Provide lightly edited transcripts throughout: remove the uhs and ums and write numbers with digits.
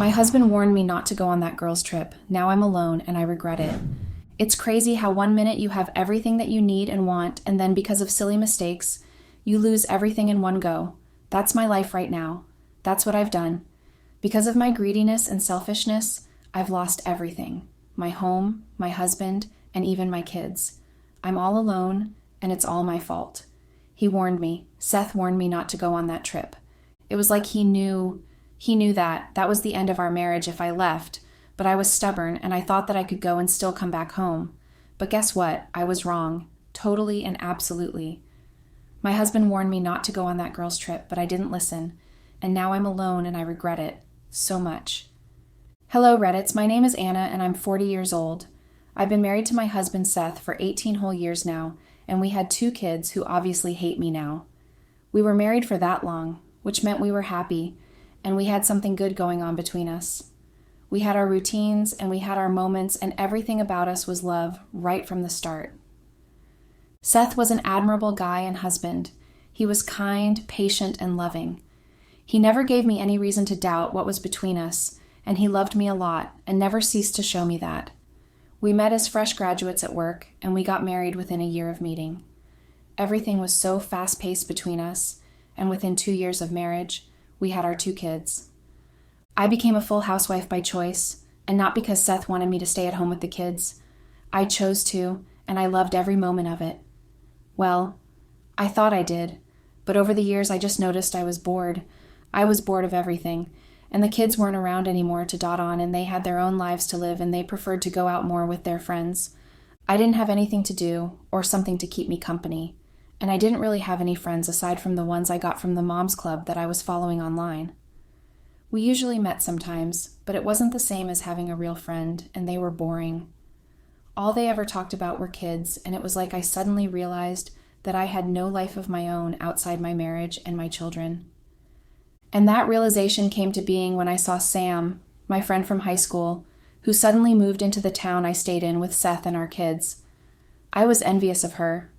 My husband warned me not to go on that girls' trip. Now I'm alone and I regret it. It's crazy how one minute you have everything that you need and want, and then because of silly mistakes, you lose everything in one go. That's my life right now. That's what I've done. Because of my greediness and selfishness, I've lost everything. My home, my husband, and even my kids. I'm all alone, and it's all my fault. He warned me. Seth warned me not to go on that trip. It was like he knew that was the end of our marriage if I left, but I was stubborn and I thought that I could go and still come back home. But guess what? I was wrong. Totally and absolutely. My husband warned me not to go on that girls' trip, but I didn't listen. And now I'm alone and I regret it. So much. Hello, Reddits. My name is Anna and I'm 40 years old. I've been married to my husband Seth for 18 whole years now, and we had 2 kids who obviously hate me now. We were married for that long, which meant we were happy, and we had something good going on between us. We had our routines, and we had our moments, and everything about us was love right from the start. Seth was an admirable guy and husband. He was kind, patient, and loving. He never gave me any reason to doubt what was between us, and he loved me a lot and never ceased to show me that. We met as fresh graduates at work, and we got married within a year of meeting. Everything was so fast-paced between us, and within 2 years of marriage, we had our 2 kids. I became a full housewife by choice, and not because Seth wanted me to stay at home with the kids. I chose to, and I loved every moment of it. Well, I thought I did, but over the years I just noticed I was bored. I was bored of everything, and the kids weren't around anymore to dot on, and they had their own lives to live, and they preferred to go out more with their friends. I didn't have anything to do, or something to keep me company, and I didn't really have any friends aside from the ones I got from the Moms Club that I was following online. We usually met sometimes, but it wasn't the same as having a real friend, and they were boring. All they ever talked about were kids, and it was like I suddenly realized that I had no life of my own outside my marriage and my children. And that realization came to being when I saw Sam, my friend from high school, who suddenly moved into the town I stayed in with Seth and our kids. I was envious of her.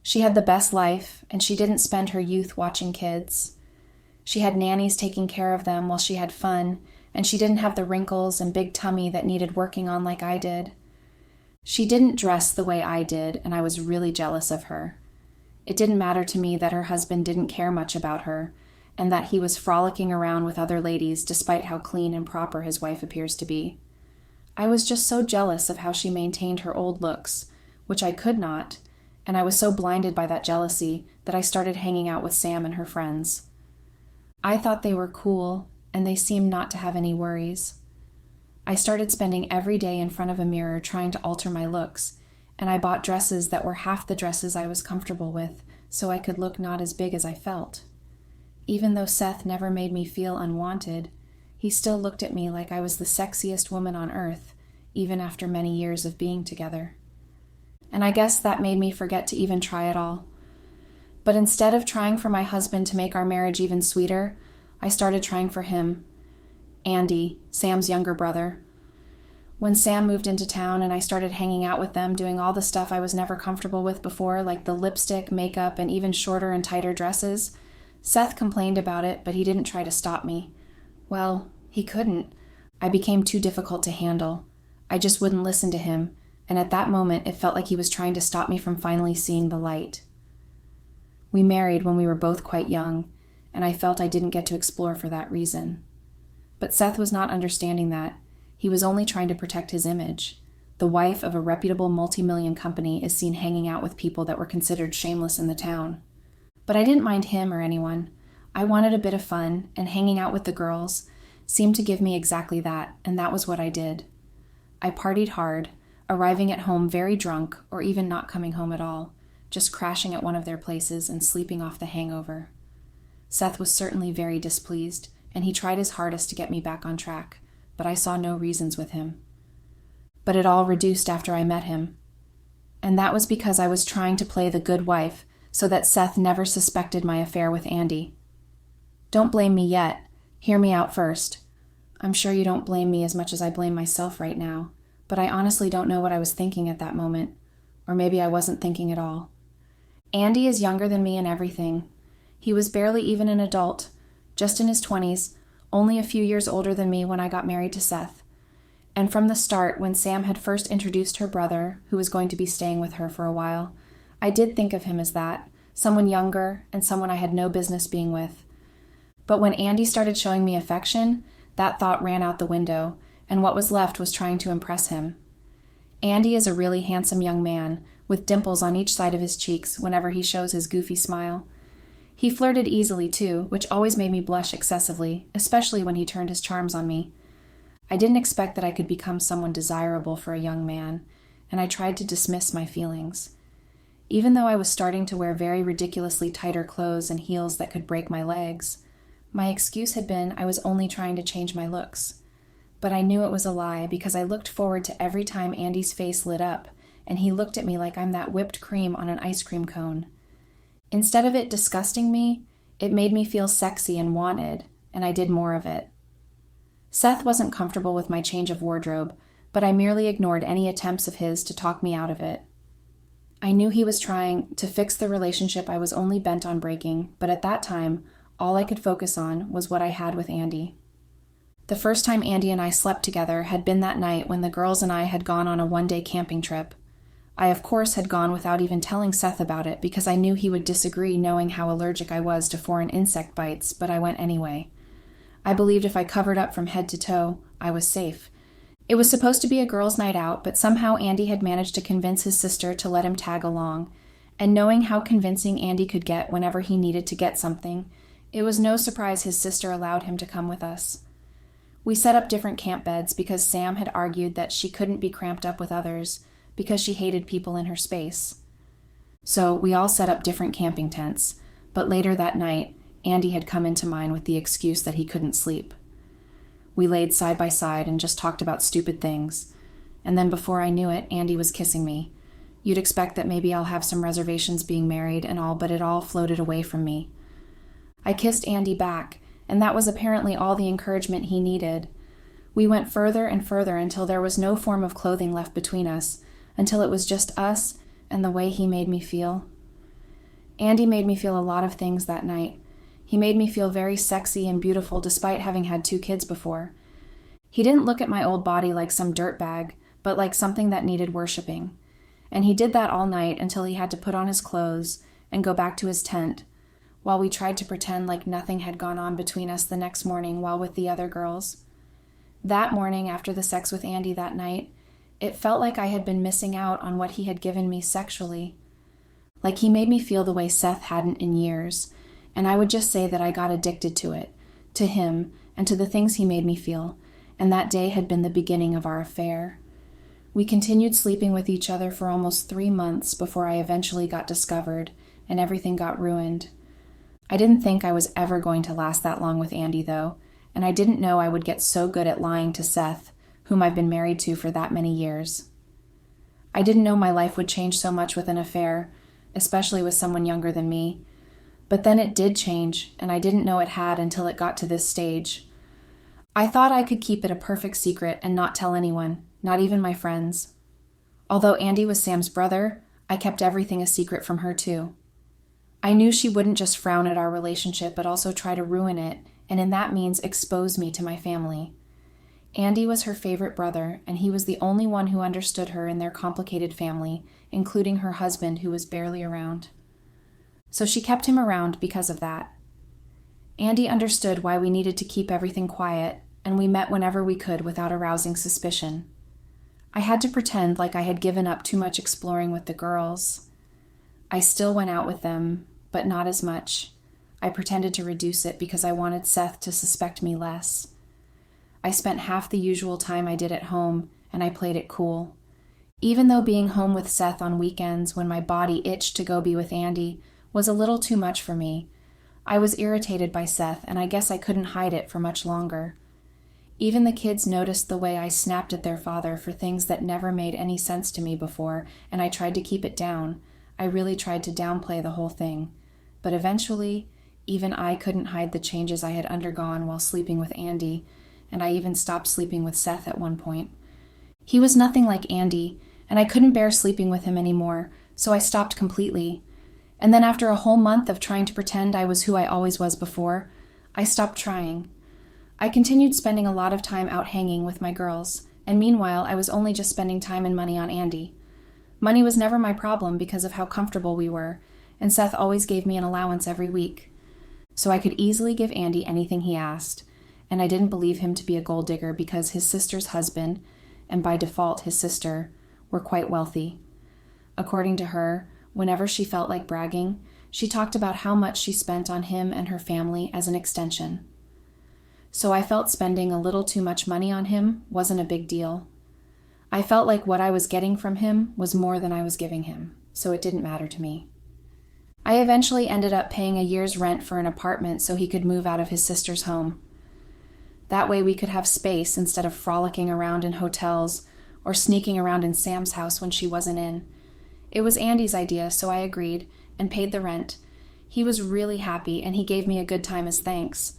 She had the best life, and she didn't spend her youth watching kids. She had nannies taking care of them while she had fun, and she didn't have the wrinkles and big tummy that needed working on like I did. She didn't dress the way I did, and I was really jealous of her. It didn't matter to me that her husband didn't care much about her, and that he was frolicking around with other ladies despite how clean and proper his wife appears to be. I was just so jealous of how she maintained her old looks, which I could not, and I was so blinded by that jealousy that I started hanging out with Sam and her friends. I thought they were cool, and they seemed not to have any worries. I started spending every day in front of a mirror trying to alter my looks, and I bought dresses that were half the dresses I was comfortable with, so I could look not as big as I felt. Even though Seth never made me feel unwanted, he still looked at me like I was the sexiest woman on earth, even after many years of being together. And I guess that made me forget to even try at all. But instead of trying for my husband to make our marriage even sweeter, I started trying for him. Andy, Sam's younger brother. When Sam moved into town and I started hanging out with them, doing all the stuff I was never comfortable with before, like the lipstick, makeup, and even shorter and tighter dresses, Seth complained about it, but he didn't try to stop me. Well, he couldn't. I became too difficult to handle. I just wouldn't listen to him, and at that moment it felt like he was trying to stop me from finally seeing the light. We married when we were both quite young, and I felt I didn't get to explore for that reason. But Seth was not understanding that. He was only trying to protect his image. The wife of a reputable multi-million company is seen hanging out with people that were considered shameless in the town. But I didn't mind him or anyone. I wanted a bit of fun, and hanging out with the girls seemed to give me exactly that, and that was what I did. I partied hard, arriving at home very drunk or even not coming home at all, just crashing at one of their places and sleeping off the hangover. Seth was certainly very displeased, and he tried his hardest to get me back on track, but I saw no reasons with him. But it all reduced after I met him. And that was because I was trying to play the good wife so that Seth never suspected my affair with Andy. Don't blame me yet. Hear me out first. I'm sure you don't blame me as much as I blame myself right now, but I honestly don't know what I was thinking at that moment, or maybe I wasn't thinking at all. Andy is younger than me in everything. He was barely even an adult, just in his 20s, only a few years older than me when I got married to Seth. And from the start, when Sam had first introduced her brother, who was going to be staying with her for a while, I did think of him as that, someone younger and someone I had no business being with. But when Andy started showing me affection, that thought ran out the window, and what was left was trying to impress him. Andy is a really handsome young man, with dimples on each side of his cheeks whenever he shows his goofy smile. He flirted easily, too, which always made me blush excessively, especially when he turned his charms on me. I didn't expect that I could become someone desirable for a young man, and I tried to dismiss my feelings. Even though I was starting to wear very ridiculously tighter clothes and heels that could break my legs, my excuse had been I was only trying to change my looks. But I knew it was a lie because I looked forward to every time Andy's face lit up, and he looked at me like I'm that whipped cream on an ice cream cone. Instead of it disgusting me, it made me feel sexy and wanted, and I did more of it. Seth wasn't comfortable with my change of wardrobe, but I merely ignored any attempts of his to talk me out of it. I knew he was trying to fix the relationship I was only bent on breaking, but at that time, all I could focus on was what I had with Andy. The first time Andy and I slept together had been that night when the girls and I had gone on a one-day camping trip. I, of course, had gone without even telling Seth about it because I knew he would disagree knowing how allergic I was to foreign insect bites, but I went anyway. I believed if I covered up from head to toe, I was safe. It was supposed to be a girls' night out, but somehow Andy had managed to convince his sister to let him tag along, and knowing how convincing Andy could get whenever he needed to get something, it was no surprise his sister allowed him to come with us. We set up different camp beds because Sam had argued that she couldn't be cramped up with others because she hated people in her space. So we all set up different camping tents, but later that night, Andy had come into mine with the excuse that he couldn't sleep. We laid side by side and just talked about stupid things, and then before I knew it, Andy was kissing me. You'd expect that maybe I'll have some reservations being married and all, but it all floated away from me. I kissed Andy back, and that was apparently all the encouragement he needed. We went further and further until there was no form of clothing left between us, until it was just us and the way he made me feel. Andy made me feel a lot of things that night. He made me feel very sexy and beautiful despite having had 2 kids before. He didn't look at my old body like some dirtbag, but like something that needed worshiping. And he did that all night until he had to put on his clothes and go back to his tent, while we tried to pretend like nothing had gone on between us the next morning while with the other girls. That morning, after the sex with Andy that night, it felt like I had been missing out on what he had given me sexually. Like he made me feel the way Seth hadn't in years, and I would just say that I got addicted to it, to him, and to the things he made me feel, and that day had been the beginning of our affair. We continued sleeping with each other for almost 3 months before I eventually got discovered, and everything got ruined. I didn't think I was ever going to last that long with Andy, though, and I didn't know I would get so good at lying to Seth, whom I've been married to for that many years. I didn't know my life would change so much with an affair, especially with someone younger than me. But then it did change, and I didn't know it had until it got to this stage. I thought I could keep it a perfect secret and not tell anyone, not even my friends. Although Andy was Sam's brother, I kept everything a secret from her too. I knew she wouldn't just frown at our relationship, but also try to ruin it, and in that means expose me to my family. Andy was her favorite brother, and he was the only one who understood her in their complicated family, including her husband, who was barely around. So she kept him around because of that. Andy understood why we needed to keep everything quiet, and we met whenever we could without arousing suspicion. I had to pretend like I had given up too much exploring with the girls. I still went out with them, but not as much. I pretended to reduce it because I wanted Seth to suspect me less. I spent half the usual time I did at home, and I played it cool. Even though being home with Seth on weekends when my body itched to go be with Andy was a little too much for me, I was irritated by Seth, and I guess I couldn't hide it for much longer. Even the kids noticed the way I snapped at their father for things that never made any sense to me before, and I tried to keep it down. I really tried to downplay the whole thing. But eventually, even I couldn't hide the changes I had undergone while sleeping with Andy, and I even stopped sleeping with Seth at one point. He was nothing like Andy, and I couldn't bear sleeping with him anymore, so I stopped completely. And then after a whole month of trying to pretend I was who I always was before, I stopped trying. I continued spending a lot of time out hanging with my girls, and meanwhile I was only just spending time and money on Andy. Money was never my problem because of how comfortable we were, and Seth always gave me an allowance every week. So I could easily give Andy anything he asked, and I didn't believe him to be a gold digger because his sister's husband, and by default his sister, were quite wealthy. According to her, whenever she felt like bragging, she talked about how much she spent on him and her family as an extension. So I felt spending a little too much money on him wasn't a big deal. I felt like what I was getting from him was more than I was giving him, so it didn't matter to me. I eventually ended up paying a year's rent for an apartment so he could move out of his sister's home. That way we could have space instead of frolicking around in hotels or sneaking around in Sam's house when she wasn't in. It was Andy's idea, so I agreed and paid the rent. He was really happy, and he gave me a good time as thanks.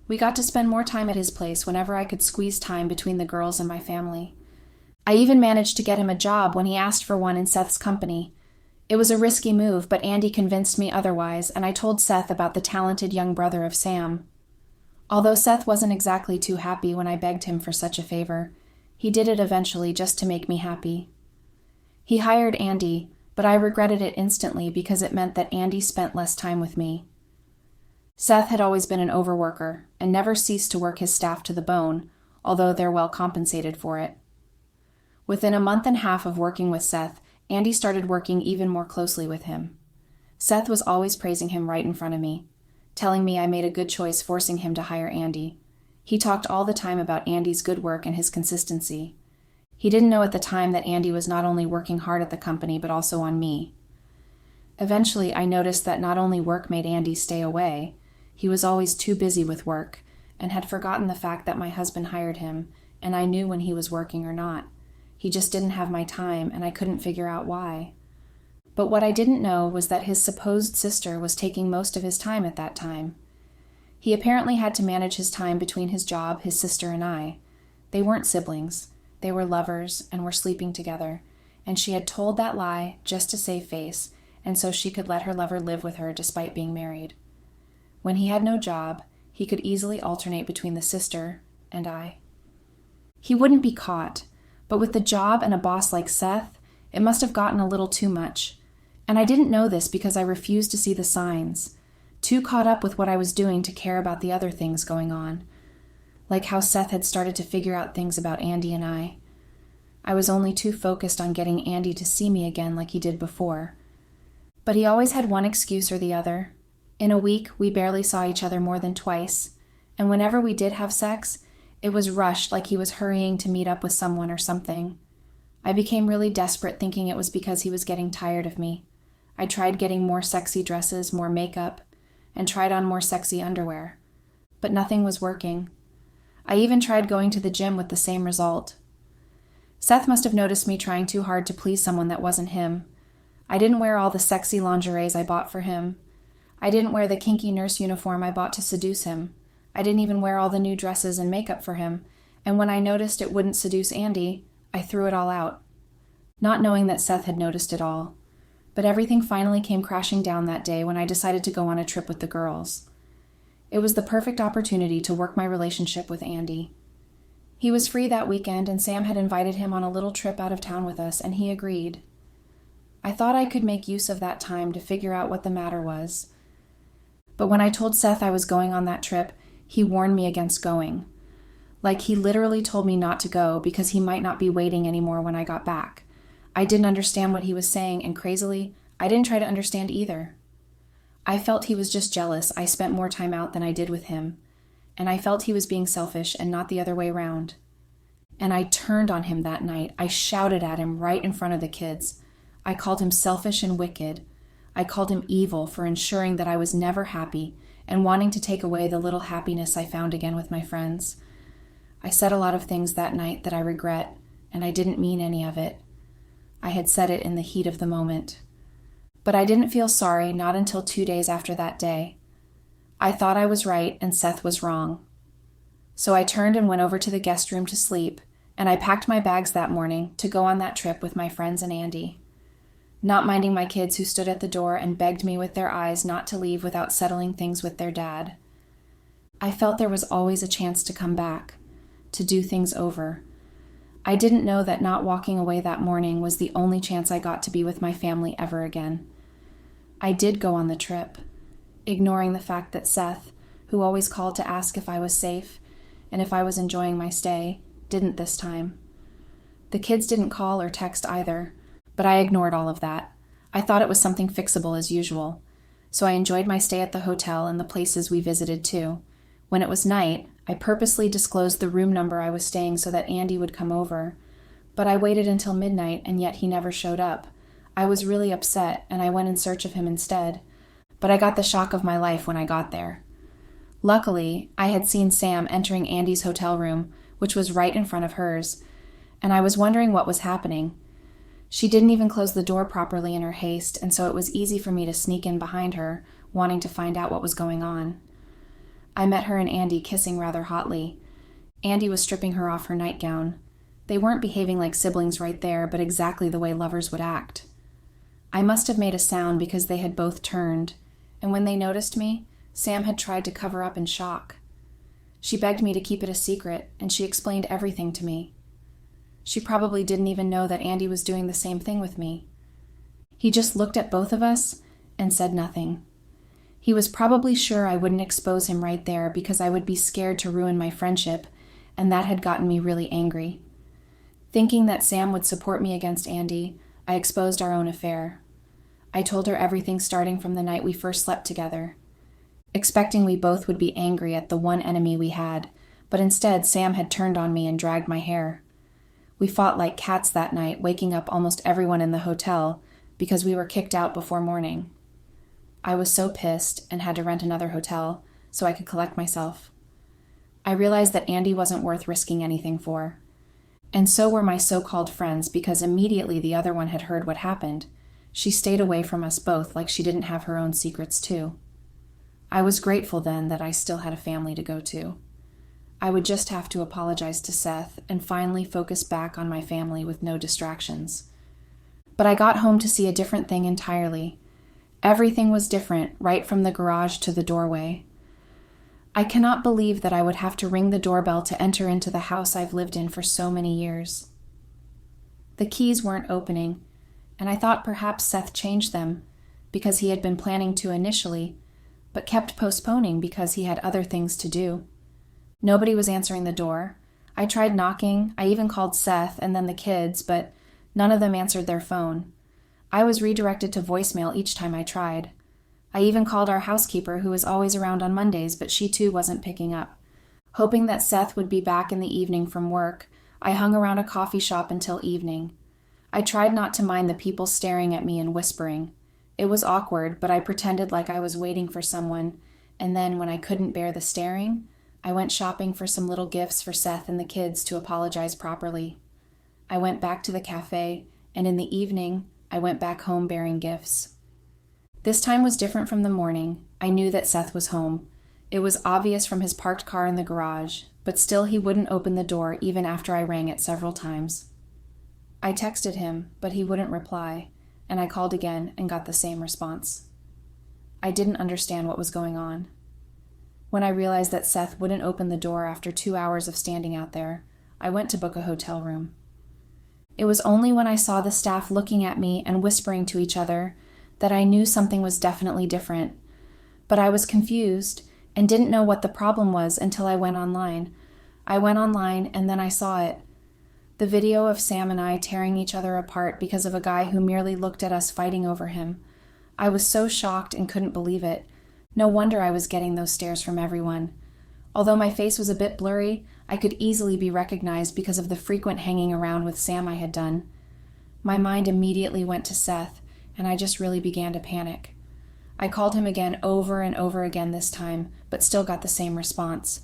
We got to spend more time at his place whenever I could squeeze time between the girls and my family. I even managed to get him a job when he asked for one in Seth's company. It was a risky move, but Andy convinced me otherwise, and I told Seth about the talented young brother of Sam. Although Seth wasn't exactly too happy when I begged him for such a favor, he did it eventually just to make me happy. He hired Andy, but I regretted it instantly because it meant that Andy spent less time with me. Seth had always been an overworker and never ceased to work his staff to the bone, although they're well compensated for it. Within a month and a half of working with Seth, Andy started working even more closely with him. Seth was always praising him right in front of me, telling me I made a good choice forcing him to hire Andy. He talked all the time about Andy's good work and his consistency. He didn't know at the time that Andy was not only working hard at the company but also on me. Eventually, I noticed that not only work made Andy stay away, he was always too busy with work and had forgotten the fact that my husband hired him, and I knew when he was working or not. He just didn't have my time, and I couldn't figure out why. But what I didn't know was that his supposed sister was taking most of his time at that time. He apparently had to manage his time between his job, his sister, and I. They weren't siblings. They were lovers and were sleeping together, and she had told that lie just to save face, and so she could let her lover live with her despite being married. When he had no job, he could easily alternate between the sister and I. He wouldn't be caught, but with the job and a boss like Seth, it must have gotten a little too much. And I didn't know this because I refused to see the signs, too caught up with what I was doing to care about the other things going on, like how Seth had started to figure out things about Andy and I. I was only too focused on getting Andy to see me again like he did before. But he always had one excuse or the other. In a week, we barely saw each other more than twice, and whenever we did have sex, it was rushed like he was hurrying to meet up with someone or something. I became really desperate thinking it was because he was getting tired of me. I tried getting more sexy dresses, more makeup, and tried on more sexy underwear. But nothing was working. I even tried going to the gym with the same result. Seth must have noticed me trying too hard to please someone that wasn't him. I didn't wear all the sexy lingeries I bought for him. I didn't wear the kinky nurse uniform I bought to seduce him. I didn't even wear all the new dresses and makeup for him, and when I noticed it wouldn't seduce Andy, I threw it all out, not knowing that Seth had noticed it all. But everything finally came crashing down that day when I decided to go on a trip with the girls. It was the perfect opportunity to work my relationship with Andy. He was free that weekend, and Sam had invited him on a little trip out of town with us, and he agreed. I thought I could make use of that time to figure out what the matter was. But when I told Seth I was going on that trip, he warned me against going. Like he literally told me not to go because he might not be waiting anymore when I got back. I didn't understand what he was saying, and crazily, I didn't try to understand either. I felt he was just jealous I spent more time out than I did with him, and I felt he was being selfish and not the other way around. And I turned on him that night. I shouted at him right in front of the kids. I called him selfish and wicked. I called him evil for ensuring that I was never happy and wanting to take away the little happiness I found again with my friends. I said a lot of things that night that I regret, and I didn't mean any of it. I had said it in the heat of the moment. But I didn't feel sorry, not until 2 days after that day. I thought I was right and Seth was wrong. So I turned and went over to the guest room to sleep, and I packed my bags that morning to go on that trip with my friends and Andy, not minding my kids who stood at the door and begged me with their eyes not to leave without settling things with their dad. I felt there was always a chance to come back, to do things over. I didn't know that not walking away that morning was the only chance I got to be with my family ever again. I did go on the trip, ignoring the fact that Seth, who always called to ask if I was safe and if I was enjoying my stay, didn't this time. The kids didn't call or text either, but I ignored all of that. I thought it was something fixable as usual, so I enjoyed my stay at the hotel and the places we visited too. When it was night, I purposely disclosed the room number I was staying so that Andy would come over, but I waited until midnight and yet he never showed up. I was really upset and I went in search of him instead, but I got the shock of my life when I got there. Luckily, I had seen Sam entering Andy's hotel room, which was right in front of hers, and I was wondering what was happening. She didn't even close the door properly in her haste, and so it was easy for me to sneak in behind her, wanting to find out what was going on. I met her and Andy kissing rather hotly. Andy was stripping her off her nightgown. They weren't behaving like siblings right there, but exactly the way lovers would act. I must have made a sound because they had both turned, and when they noticed me, Sam had tried to cover up in shock. She begged me to keep it a secret, and she explained everything to me. She probably didn't even know that Andy was doing the same thing with me. He just looked at both of us and said nothing. He was probably sure I wouldn't expose him right there because I would be scared to ruin my friendship, and that had gotten me really angry. Thinking that Sam would support me against Andy, I exposed our own affair. I told her everything starting from the night we first slept together, expecting we both would be angry at the one enemy we had, but instead Sam had turned on me and dragged my hair. We fought like cats that night, waking up almost everyone in the hotel because we were kicked out before morning. I was so pissed and had to rent another hotel so I could collect myself. I realized that Andy wasn't worth risking anything for. And so were my so-called friends because immediately the other one had heard what happened. She stayed away from us both like she didn't have her own secrets too. I was grateful then that I still had a family to go to. I would just have to apologize to Seth and finally focus back on my family with no distractions. But I got home to see a different thing entirely. Everything was different, right from the garage to the doorway. I cannot believe that I would have to ring the doorbell to enter into the house I've lived in for so many years. The keys weren't opening, and I thought perhaps Seth changed them because he had been planning to initially, but kept postponing because he had other things to do. Nobody was answering the door. I tried knocking, I even called Seth and then the kids, but none of them answered their phone. I was redirected to voicemail each time I tried. I even called our housekeeper, who was always around on Mondays, but she too wasn't picking up. Hoping that Seth would be back in the evening from work, I hung around a coffee shop until evening. I tried not to mind the people staring at me and whispering. It was awkward, but I pretended like I was waiting for someone, and then when I couldn't bear the staring, I went shopping for some little gifts for Seth and the kids to apologize properly. I went back to the cafe, and in the evening, I went back home bearing gifts. This time was different from the morning. I knew that Seth was home. It was obvious from his parked car in the garage, but still he wouldn't open the door even after I rang it several times. I texted him, but he wouldn't reply, and I called again and got the same response. I didn't understand what was going on. When I realized that Seth wouldn't open the door after 2 hours of standing out there, I went to book a hotel room. It was only when I saw the staff looking at me and whispering to each other that I knew something was definitely different. But I was confused and didn't know what the problem was until I went online. I went online and then I saw it. The video of Sam and I tearing each other apart because of a guy who merely looked at us fighting over him. I was so shocked and couldn't believe it. No wonder I was getting those stares from everyone. Although my face was a bit blurry, I could easily be recognized because of the frequent hanging around with Sam I had done. My mind immediately went to Seth, and I just really began to panic. I called him again over and over again this time, but still got the same response.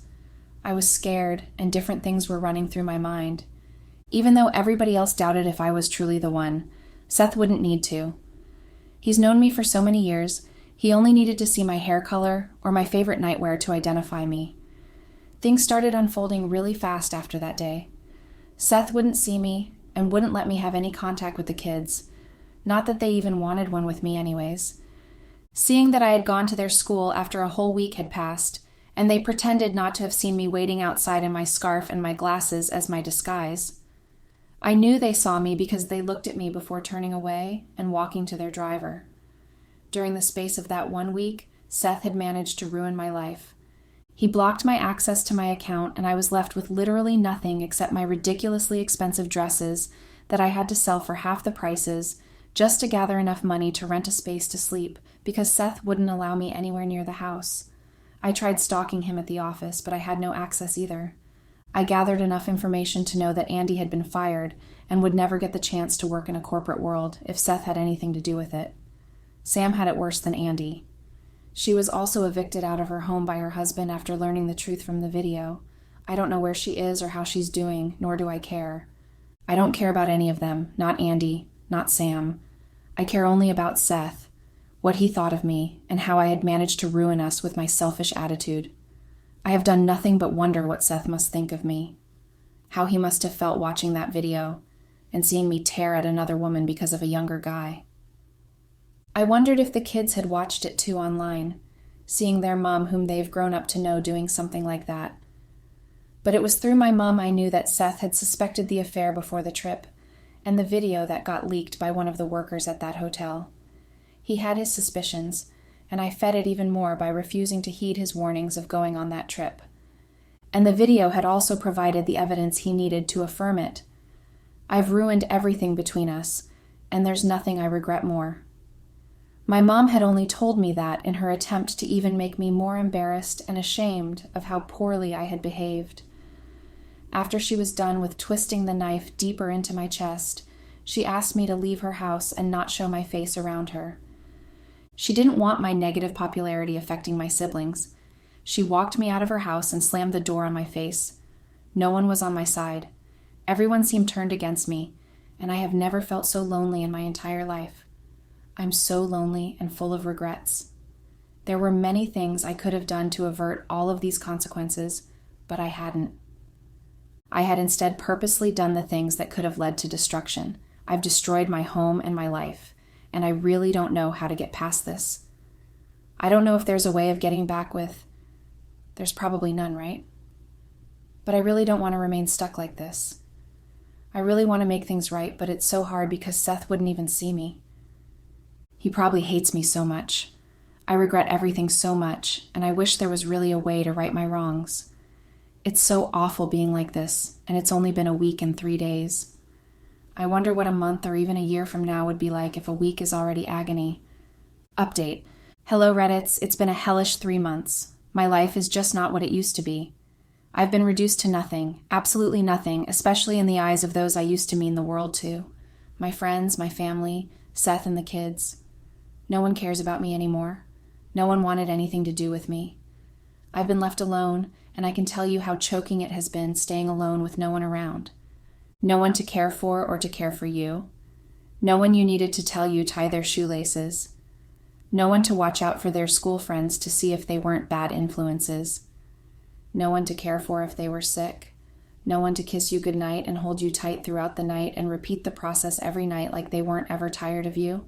I was scared, and different things were running through my mind. Even though everybody else doubted if I was truly the one, Seth wouldn't need to. He's known me for so many years, he only needed to see my hair color or my favorite nightwear to identify me. Things started unfolding really fast after that day. Seth wouldn't see me and wouldn't let me have any contact with the kids. Not that they even wanted one with me anyways. Seeing that I had gone to their school after a whole week had passed, and they pretended not to have seen me waiting outside in my scarf and my glasses as my disguise. I knew they saw me because they looked at me before turning away and walking to their driver. During the space of that 1 week, Seth had managed to ruin my life. He blocked my access to my account, and I was left with literally nothing except my ridiculously expensive dresses that I had to sell for half the prices just to gather enough money to rent a space to sleep because Seth wouldn't allow me anywhere near the house. I tried stalking him at the office, but I had no access either. I gathered enough information to know that Andy had been fired and would never get the chance to work in a corporate world if Seth had anything to do with it. Sam had it worse than Andy. She was also evicted out of her home by her husband after learning the truth from the video. I don't know where she is or how she's doing, nor do I care. I don't care about any of them, not Andy, not Sam. I care only about Seth, what he thought of me, and how I had managed to ruin us with my selfish attitude. I have done nothing but wonder what Seth must think of me, how he must have felt watching that video and seeing me tear at another woman because of a younger guy. I wondered if the kids had watched it too online, seeing their mom whom they've grown up to know doing something like that. But it was through my mom I knew that Seth had suspected the affair before the trip, and the video that got leaked by one of the workers at that hotel. He had his suspicions, and I fed it even more by refusing to heed his warnings of going on that trip. And the video had also provided the evidence he needed to affirm it. I've ruined everything between us, and there's nothing I regret more. My mom had only told me that in her attempt to even make me more embarrassed and ashamed of how poorly I had behaved. After she was done with twisting the knife deeper into my chest, she asked me to leave her house and not show my face around her. She didn't want my negative popularity affecting my siblings. She walked me out of her house and slammed the door on my face. No one was on my side. Everyone seemed turned against me, and I have never felt so lonely in my entire life. I'm so lonely and full of regrets. There were many things I could have done to avert all of these consequences, but I hadn't. I had instead purposely done the things that could have led to destruction. I've destroyed my home and my life, and I really don't know how to get past this. I don't know if there's a way of getting back with... There's probably none, right? But I really don't want to remain stuck like this. I really want to make things right, but it's so hard because Seth wouldn't even see me. He probably hates me so much. I regret everything so much, and I wish there was really a way to right my wrongs. It's so awful being like this, and it's only been a week and 3 days. I wonder what a month or even a year from now would be like if a week is already agony. Update. Hello, Reddits. It's been a hellish 3 months. My life is just not what it used to be. I've been reduced to nothing, absolutely nothing, especially in the eyes of those I used to mean the world to. My friends, my family, Seth and the kids. No one cares about me anymore. No one wanted anything to do with me. I've been left alone, and I can tell you how choking it has been staying alone with no one around. No one to care for or to care for you. No one you needed to tell you tie their shoelaces. No one to watch out for their school friends to see if they weren't bad influences. No one to care for if they were sick. No one to kiss you goodnight and hold you tight throughout the night and repeat the process every night like they weren't ever tired of you.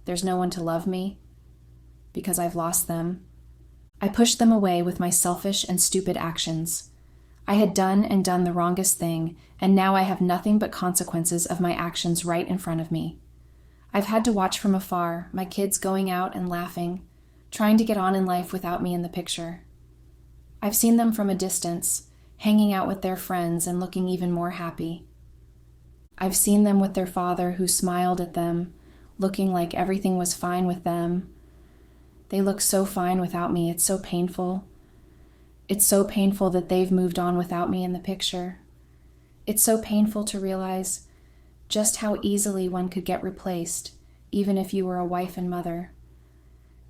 There's no one to love me because I've lost them. I pushed them away with my selfish and stupid actions. I had done the wrongest thing, and now I have nothing but consequences of my actions right in front of me. I've had to watch from afar, my kids going out and laughing, trying to get on in life without me in the picture. I've seen them from a distance, hanging out with their friends and looking even more happy. I've seen them with their father who smiled at them, looking like everything was fine with them. They look so fine without me, it's so painful. It's so painful that they've moved on without me in the picture. It's so painful to realize just how easily one could get replaced, even if you were a wife and mother.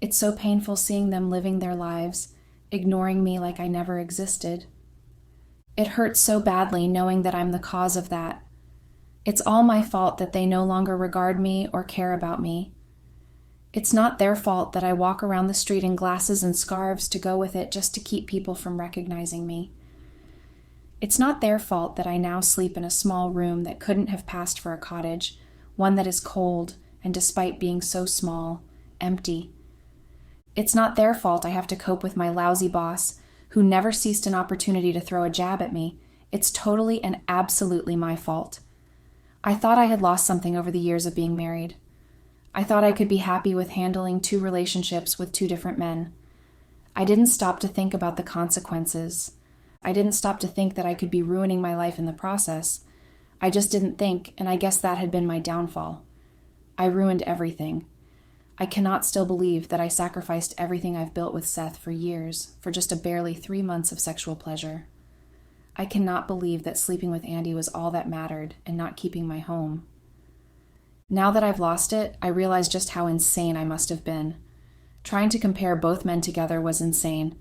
It's so painful seeing them living their lives, ignoring me like I never existed. It hurts so badly knowing that I'm the cause of that. It's all my fault that they no longer regard me or care about me. It's not their fault that I walk around the street in glasses and scarves to go with it just to keep people from recognizing me. It's not their fault that I now sleep in a small room that couldn't have passed for a cottage, one that is cold and, despite being so small, empty. It's not their fault I have to cope with my lousy boss, who never ceased an opportunity to throw a jab at me, it's totally and absolutely my fault. I thought I had lost something over the years of being married. I thought I could be happy with handling 2 relationships with 2 different men. I didn't stop to think about the consequences. I didn't stop to think that I could be ruining my life in the process. I just didn't think, and I guess that had been my downfall. I ruined everything. I cannot still believe that I sacrificed everything I've built with Seth for years for just a barely 3 months of sexual pleasure. I cannot believe that sleeping with Andy was all that mattered and not keeping my home. Now that I've lost it, I realize just how insane I must have been. Trying to compare both men together was insane.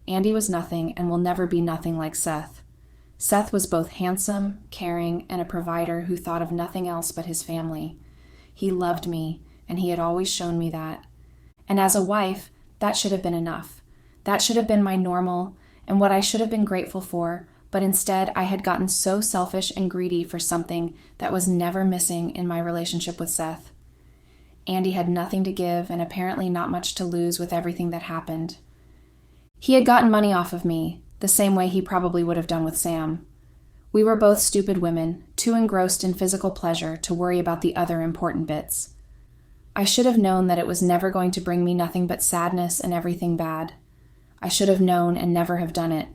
Andy was nothing and will never be nothing like Seth. Seth was both handsome, caring, and a provider who thought of nothing else but his family. He loved me, and he had always shown me that. And as a wife, that should have been enough. That should have been my normal, and what I should have been grateful for, but instead I had gotten so selfish and greedy for something that was never missing in my relationship with Seth. Andy had nothing to give and apparently not much to lose with everything that happened. He had gotten money off of me, the same way he probably would have done with Sam. We were both stupid women, too engrossed in physical pleasure to worry about the other important bits. I should have known that it was never going to bring me nothing but sadness and everything bad. I should have known and never have done it.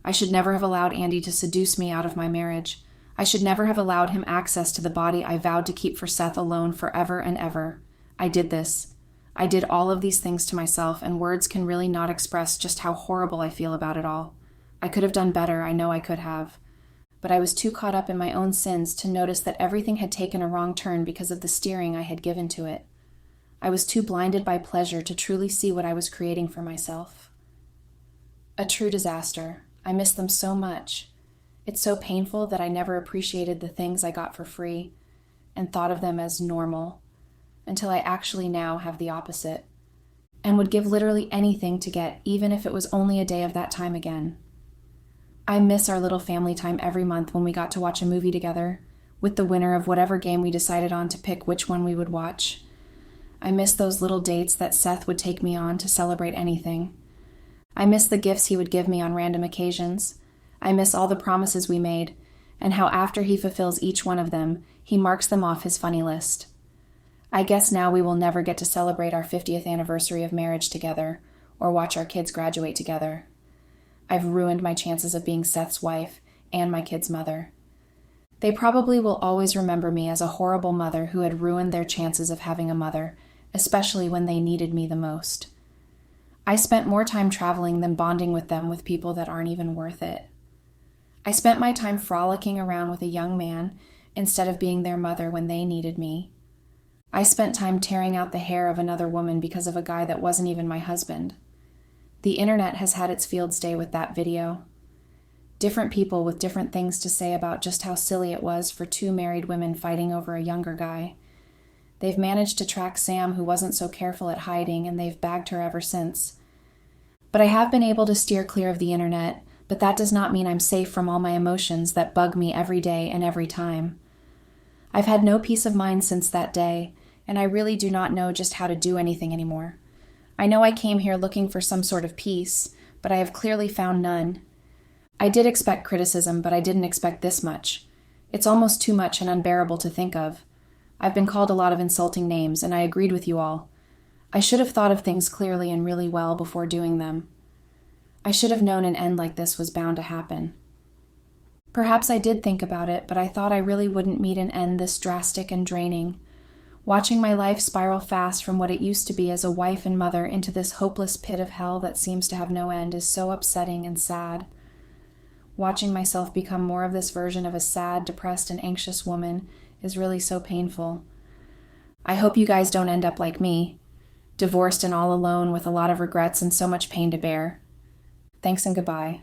I should never have allowed Andy to seduce me out of my marriage. I should never have allowed him access to the body I vowed to keep for Seth alone forever and ever. I did this. I did all of these things to myself, and words can really not express just how horrible I feel about it all. I could have done better, I know I could have. But I was too caught up in my own sins to notice that everything had taken a wrong turn because of the steering I had given to it. I was too blinded by pleasure to truly see what I was creating for myself. A true disaster. I miss them so much. It's so painful that I never appreciated the things I got for free and thought of them as normal, until I actually now have the opposite, and would give literally anything to get, even if it was only a day of that time again. I miss our little family time every month when we got to watch a movie together, with the winner of whatever game we decided on to pick which one we would watch. I miss those little dates that Seth would take me on to celebrate anything. I miss the gifts he would give me on random occasions. I miss all the promises we made, and how after he fulfills each one of them, he marks them off his funny list. I guess now we will never get to celebrate our 50th anniversary of marriage together, or watch our kids graduate together. I've ruined my chances of being Seth's wife and my kids' mother. They probably will always remember me as a horrible mother who had ruined their chances of having a mother, especially when they needed me the most. I spent more time traveling than bonding with them with people that aren't even worth it. I spent my time frolicking around with a young man instead of being their mother when they needed me. I spent time tearing out the hair of another woman because of a guy that wasn't even my husband. The internet has had its field day with that video. Different people with different things to say about just how silly it was for 2 married women fighting over a younger guy. They've managed to track Sam, who wasn't so careful at hiding, and they've bagged her ever since. But I have been able to steer clear of the internet, but that does not mean I'm safe from all my emotions that bug me every day and every time. I've had no peace of mind since that day, and I really do not know just how to do anything anymore. I know I came here looking for some sort of peace, but I have clearly found none. I did expect criticism, but I didn't expect this much. It's almost too much and unbearable to think of. I've been called a lot of insulting names, and I agreed with you all. I should have thought of things clearly and really well before doing them. I should have known an end like this was bound to happen. Perhaps I did think about it, but I thought I really wouldn't meet an end this drastic and draining. Watching my life spiral fast from what it used to be as a wife and mother into this hopeless pit of hell that seems to have no end is so upsetting and sad. Watching myself become more of this version of a sad, depressed, and anxious woman is really so painful. I hope you guys don't end up like me, divorced and all alone with a lot of regrets and so much pain to bear. Thanks and goodbye.